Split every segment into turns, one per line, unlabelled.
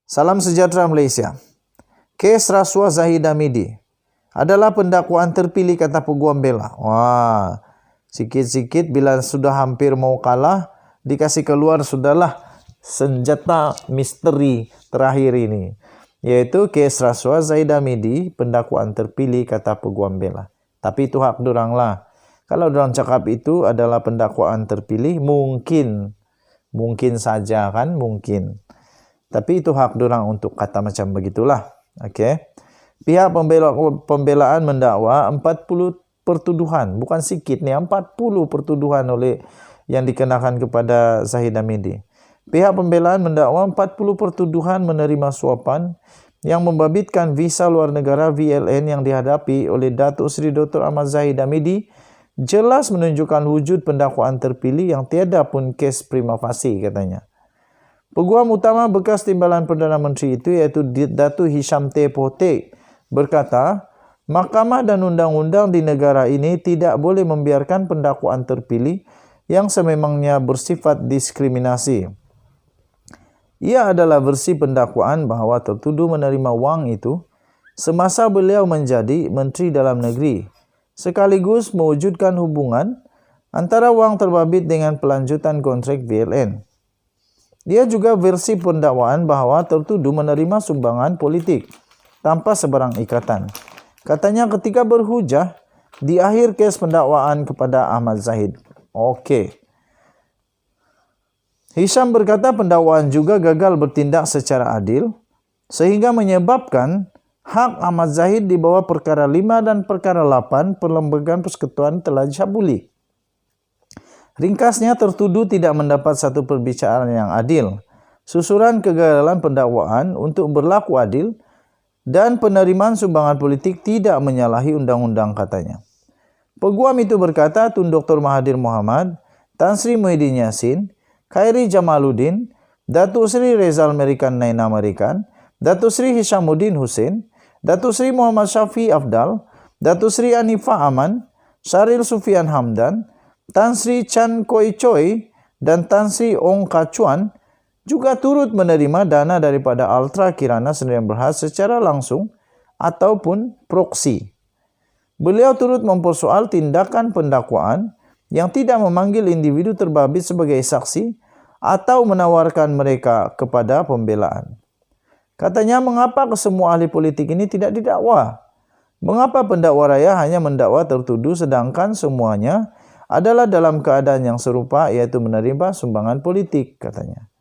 Salam sejahtera Malaysia. Kes rasuah Zahid Hamidi adalah pendakwaan terpilih, kata peguam bela. Wah, sikit-sikit bila sudah hampir mau kalah, dikasih keluar sudahlah senjata misteri terakhir ini, yaitu kes rasuah Zahid Hamidi, pendakwaan terpilih, kata peguam bela. Tapi itu hak dorang lah. Kalau dorang cakap itu adalah pendakwaan terpilih, mungkin saja kan, mungkin. Tapi itu hak dorang untuk kata macam begitulah. Okey. Pihak pembelaan mendakwa 40 pertuduhan, bukan sikit ni, 40 pertuduhan oleh yang dikenakan kepada Zahid Hamidi. Pihak pembelaan mendakwa 40 pertuduhan menerima suapan yang membabitkan visa luar negara VLN yang dihadapi oleh Datuk Seri Dr. Ahmad Zahid Hamidi jelas menunjukkan wujud pendakwaan terpilih yang tiada pun kes prima facie, katanya. Peguam utama bekas Timbalan Perdana Menteri itu, iaitu Datuk Hisham T. Potek, berkata, Mahkamah dan undang-undang di negara ini tidak boleh membiarkan pendakwaan terpilih yang sememangnya bersifat diskriminasi. Ia adalah versi pendakwaan bahawa tertuduh menerima wang itu semasa beliau menjadi Menteri Dalam Negeri, sekaligus mewujudkan hubungan antara wang terbabit dengan pelanjutan kontrak VLN. Dia juga versi pendakwaan bahawa tertuduh menerima sumbangan politik tanpa sebarang ikatan. Katanya ketika berhujah di akhir kes pendakwaan kepada Ahmad Zahid. Okey. Hisham berkata pendakwaan juga gagal bertindak secara adil sehingga menyebabkan hak Ahmad Zahid di bawah perkara 5 dan perkara 8 Perlembagaan Persekutuan telah dicabuli. Ringkasnya, tertuduh tidak mendapat satu perbicaraan yang adil. Susuran kegagalan pendakwaan untuk berlaku adil dan penerimaan sumbangan politik tidak menyalahi undang-undang, katanya. Peguam itu berkata Tun Dr. Mahathir Mohamad, Tan Sri Muhyiddin Yassin, Khairi Jamaluddin, Datuk Seri Rezal Merican Naina Merican, Datuk Seri Hishamuddin Hussein, Datuk Seri Muhammad Syafi Afdal, Datuk Seri Anifah Aman, Syaril Sufian Hamdan, Tan Sri Chan Koi Choi dan Tan Sri Ong Ka Chuan juga turut menerima dana daripada Ultra Kirana Sdn Bhd secara langsung ataupun proksi. Beliau turut mempersoal tindakan pendakwaan yang tidak memanggil individu terbabit sebagai saksi atau menawarkan mereka kepada pembelaan. Katanya, mengapa kesemua ahli politik ini tidak didakwa? Mengapa pendakwa raya hanya mendakwa tertuduh sedangkan semuanya adalah dalam keadaan yang serupa, iaitu menerima sumbangan politik, katanya.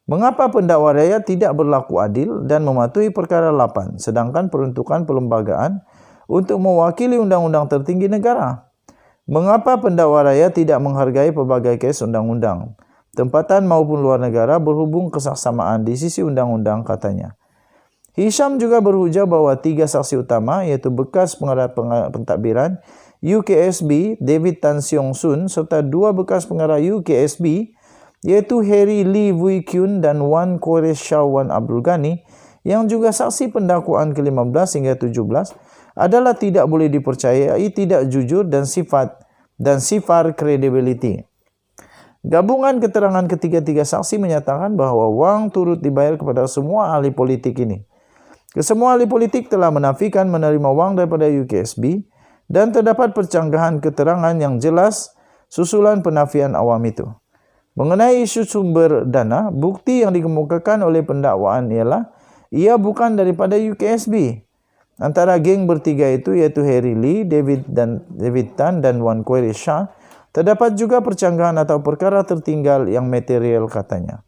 Mengapa pendakwa raya tidak berlaku adil dan mematuhi perkara 8, sedangkan peruntukan perlembagaan untuk mewakili undang-undang tertinggi negara? Mengapa pendakwa raya tidak menghargai pelbagai kes undang-undang, tempatan maupun luar negara berhubung kesaksamaan di sisi undang-undang, katanya. Hisham juga berhujah bahawa 3 saksi utama, iaitu bekas pengarah pentadbiran UKSB David Tan Siong Sun serta 2 bekas pengarah UKSB, iaitu Harry Lee Wui Kyun dan Wan Kores Shah Wan Abdul Ghani, yang juga saksi pendakwaan ke-15 hingga 17, adalah tidak boleh dipercayai, tidak jujur dan sifar credibility. Gabungan keterangan ketiga-tiga saksi menyatakan bahawa wang turut dibayar kepada semua ahli politik ini. Kesemua ahli politik telah menafikan menerima wang daripada UKSB dan terdapat percanggahan keterangan yang jelas susulan penafian awam itu. Mengenai isu sumber dana, bukti yang dikemukakan oleh pendakwaan ialah ia bukan daripada UKSB. Antara geng bertiga itu, iaitu Harry Lee, David Tan dan Wan Kores Shah, terdapat juga percanggahan atau perkara tertinggal yang material, katanya.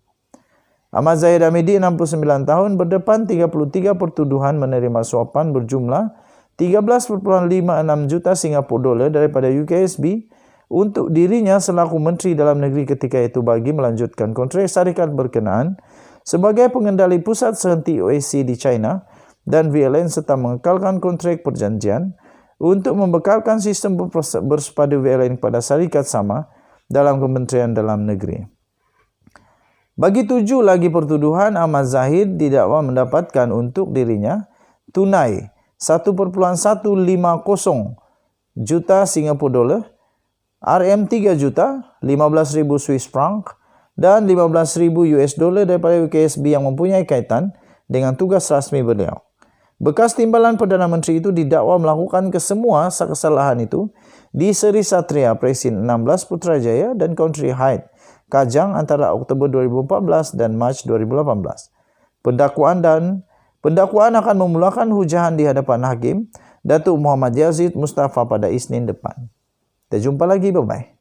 Ahmad Zahid Hamidi, 69 tahun, berdepan 33 pertuduhan menerima suapan berjumlah 13.56 juta Singapura dolar daripada UKSB untuk dirinya selaku Menteri Dalam Negeri ketika itu bagi melanjutkan kontrak syarikat berkenaan sebagai pengendali pusat sehenti OSC di China dan VLN serta mengekalkan kontrak perjanjian untuk membekalkan sistem bersepadu VLN kepada syarikat sama dalam Kementerian Dalam Negeri. Bagi 7 lagi pertuduhan, Ahmad Zahid didakwa mendapatkan untuk dirinya tunai 1.150 juta Singapura dolar, RM 3 juta, 15,000 Swiss franc dan 15,000 US dollar daripada UKSB yang mempunyai kaitan dengan tugas rasmi beliau. Bekas timbalan Perdana Menteri itu didakwa melakukan kesemua kesalahan itu di Seri Satria Presin 16 Putrajaya dan Country Heights, Kajang antara Oktober 2014 dan Mac 2018. Pendakwaan akan memulakan hujahan di hadapan Hakim Datuk Muhammad Yazid Mustafa pada Isnin depan. Kita jumpa lagi, bye-bye.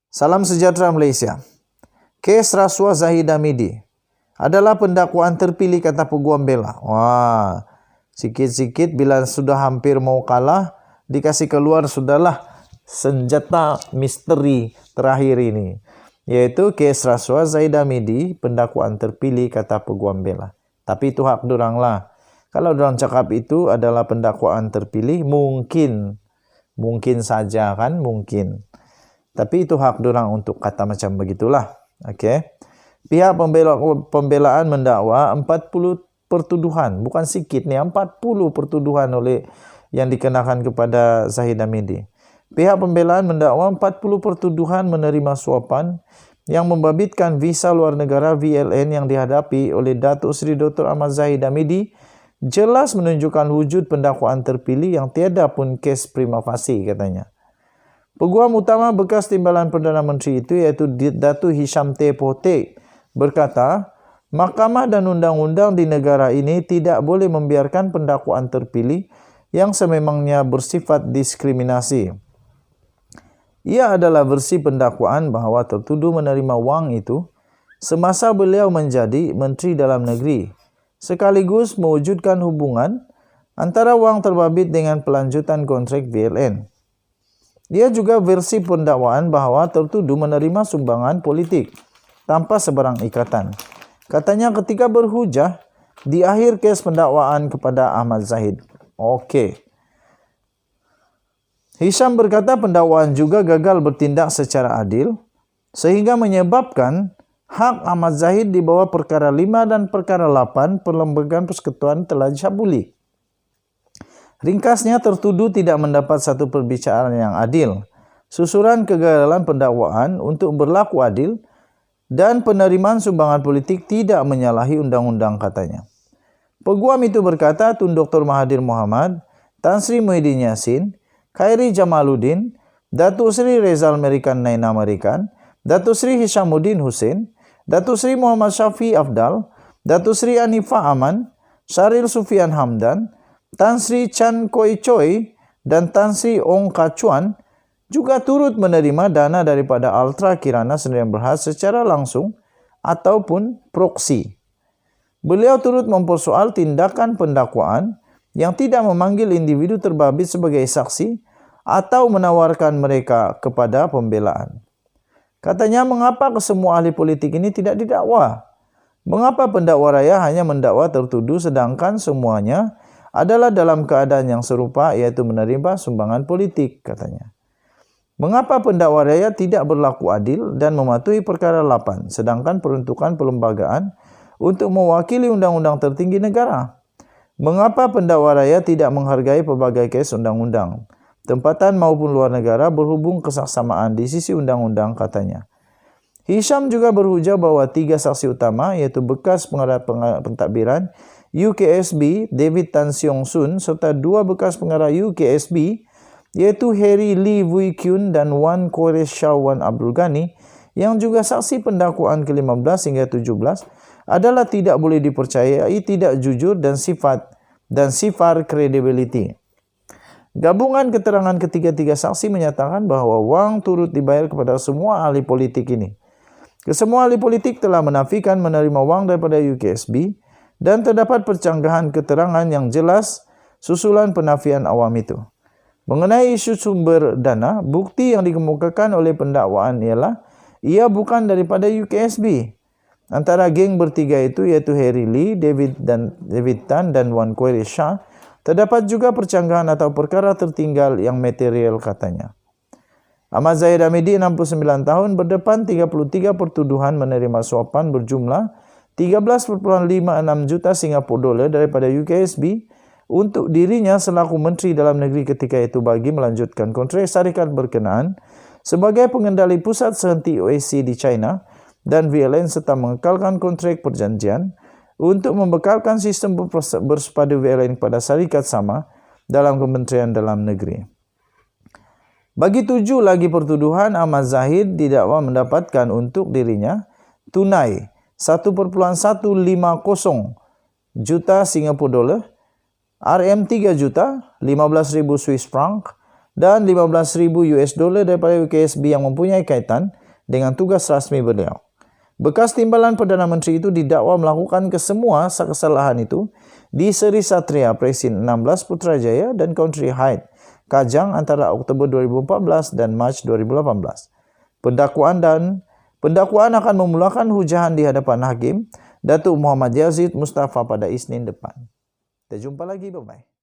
Salam sejahtera Malaysia. Kes rasuah Zahid Hamidi adalah pendakwaan terpilih, kata peguam bela. Wah, sikit-sikit bila sudah hampir mau kalah, dikasih keluar sudahlah senjata misteri terakhir ini, yaitu kes rasuah Zahid Hamidi, pendakwaan terpilih, kata peguam bela. Tapi itu hak dorang lah. Kalau dorang cakap itu adalah pendakwaan terpilih, mungkin saja kan, mungkin. Tapi itu hak dorang untuk kata macam begitulah. Okey. Pihak pembelaan mendakwa 40 pertuduhan, bukan sikit ni, 40 pertuduhan yang dikenakan kepada Zahid Hamidi. Pihak pembelaan mendakwa 40 pertuduhan menerima suapan yang membabitkan visa luar negara VLN yang dihadapi oleh Datuk Seri Dr. Ahmad Zahid Hamidi jelas menunjukkan wujud pendakwaan terpilih yang tiada pun kes prima facie, katanya. Peguam utama bekas timbalan Perdana Menteri itu, iaitu Datuk Hisham T. Potek, berkata, Mahkamah dan undang-undang di negara ini tidak boleh membiarkan pendakwaan terpilih yang sememangnya bersifat diskriminasi. Ia adalah versi pendakwaan bahawa tertuduh menerima wang itu semasa beliau menjadi Menteri Dalam Negeri, sekaligus mewujudkan hubungan antara wang terbabit dengan pelanjutan kontrak VLN. Ia juga versi pendakwaan bahawa tertuduh menerima sumbangan politik tanpa sebarang ikatan. Katanya ketika berhujah di akhir kes pendakwaan kepada Ahmad Zahid. Okey. Hisham berkata pendakwaan juga gagal bertindak secara adil sehingga menyebabkan hak Ahmad Zahid di bawah perkara 5 dan perkara 8 Perlembagaan Persekutuan telah dicabuli. Ringkasnya, tertuduh tidak mendapat satu perbicaraan yang adil. Susuran kegagalan pendakwaan untuk berlaku adil dan penerimaan sumbangan politik tidak menyalahi undang-undang, katanya. Peguam itu berkata Tun Dr. Mahathir Mohamad, Tan Sri Muhyiddin Yassin, Khairi Jamaluddin, Datuk Seri Rezal Merican Naina Merican, Datuk Seri Hishamuddin Hussein, Datuk Seri Muhammad Syafi Afdal, Datuk Seri Anifah Aman, Syaril Sufian Hamdan, Tan Sri Chan Koi Choi dan Tan Sri Ong Kachuan juga turut menerima dana daripada Ultra Kirana Sdn Bhd secara langsung ataupun proksi. Beliau turut mempersoal tindakan pendakwaan yang tidak memanggil individu terbabit sebagai saksi atau menawarkan mereka kepada pembelaan. Katanya, mengapa kesemua ahli politik ini tidak didakwa? Mengapa pendakwa raya hanya mendakwa tertuduh sedangkan semuanya adalah dalam keadaan yang serupa, iaitu menerima sumbangan politik, katanya. Mengapa pendakwa raya tidak berlaku adil dan mematuhi perkara 8 sedangkan peruntukan perlembagaan untuk mewakili undang-undang tertinggi negara? Mengapa pendakwa raya tidak menghargai pelbagai kes undang-undang, tempatan maupun luar negara berhubung kesaksamaan di sisi undang-undang, katanya. Hisham juga berhujah bahawa 3 saksi utama, iaitu bekas pengarah pentadbiran UKSB David Tan Siong Sun serta 2 bekas pengarah UKSB, iaitu Harry Lee Wui Kyun dan Wan Quresh Shawan Abdul Ghani, yang juga saksi pendakwaan ke-15 hingga 17, adalah tidak boleh dipercayai, tidak jujur dan sifar credibility. Gabungan keterangan ketiga-tiga saksi menyatakan bahawa wang turut dibayar kepada semua ahli politik ini. Kesemua ahli politik telah menafikan menerima wang daripada UKSB dan terdapat percanggahan keterangan yang jelas susulan penafian awam itu. Mengenai isu sumber dana, bukti yang dikemukakan oleh pendakwaan ialah ia bukan daripada UKSB. Antara geng bertiga itu, iaitu Harry Lee, David Tan dan Wan Quresh Shah, terdapat juga percanggahan atau perkara tertinggal yang material, katanya. Ahmad Zahid Hamidi, 69 tahun, berdepan 33 pertuduhan menerima suapan berjumlah 13.56 juta Singapura dolar daripada UKSB untuk dirinya selaku Menteri Dalam Negeri ketika itu bagi melanjutkan kontrak syarikat berkenaan sebagai pengendali pusat sehenti OSC di China dan VLN serta mengekalkan kontrak perjanjian untuk membekalkan sistem bersepadu VLN kepada syarikat sama dalam Kementerian Dalam Negeri. Bagi 7 lagi pertuduhan, Ahmad Zahid didakwa mendapatkan untuk dirinya tunai 1,150 juta Singapura dolar, RM3 juta, 15,000 Swiss franc dan 15,000 US dollar daripada UKSB yang mempunyai kaitan dengan tugas rasmi beliau. Bekas timbalan Perdana Menteri itu didakwa melakukan kesemua kesalahan itu di Seri Satria Presin 16 Putrajaya dan Country Heights, Kajang antara Oktober 2014 dan Mac 2018. Pendakwaan akan memulakan hujahan di hadapan Hakim Datuk Muhammad Yazid Mustafa pada Isnin depan. Kita jumpa lagi, bye-bye.